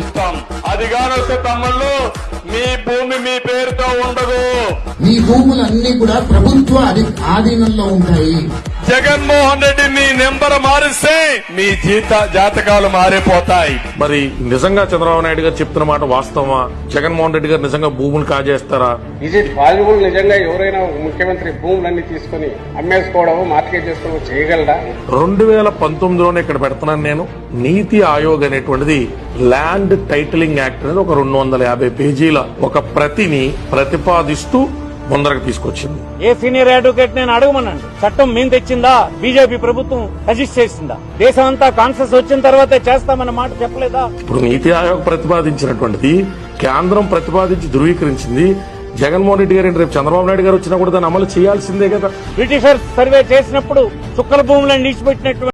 ఇస్తాం. అది కానొస్తే తమ్ముళ్ళు మీ భూమి మీ పేరుతో ఉండదు. మీ భూములన్నీ కూడా ప్రభుత్వ ఆధీనంలో ఉంటాయి. జగన్మోహన్ రెడ్డి మీ నెంబర్ మారిస్తే మీ జాతకాలు మారిపోతాయి. మరి నిజంగా చంద్రబాబు నాయుడు గారు చెప్తున్న మాట వాస్తవమా? జగన్మోహన్ రెడ్డి గారు నిజంగా భూములు కాజేస్తారా? Is it possible? నిజంగా ఎవరైనా ముఖ్యమంత్రి భూములన్నీ తీసుకుని అమ్మేసుకోవడం, మార్కెట్ చేసుకోవడం చేయగలరా? 2019లోనే ఇక్కడ పెడుతున్నాను నేను. నీతి ఆయోగ్ అనేటువంటిది ల్యాండ్ టైటిలింగ్ యాక్ట్ అనేది ఒక 250 పేజీల ఒక ప్రతిని ప్రతిపాదిస్తూ ముందరకు తీసుకొచ్చింది. ఏ సీనియర్ అడ్వకేట్ నేను అడగమనండి. చట్టం మేము తెచ్చిందా, బీజేపీ ప్రభుత్వం సజెస్ట్ చేసిందా? దేశం అంతా కాన్సెస్ వచ్చిన తర్వాతే చేస్తామన్న మాట చెప్పలేదా? ఇప్పుడు నీతి ఆయోగ్ ప్రతిపాదించినటువంటిది కేంద్రం ప్రతిపాదించి ధృవీకరించింది. జగన్మోహన్ రెడ్డి గారు రేపు చంద్రబాబు నాయుడు గారు వచ్చినా కూడా దాన్ని అమలు చేయాల్సిందే కదా. బ్రిటిషర్స్ సర్వే చేసినప్పుడు చుక్కల భూములను నిలిచిపెట్టినటువంటి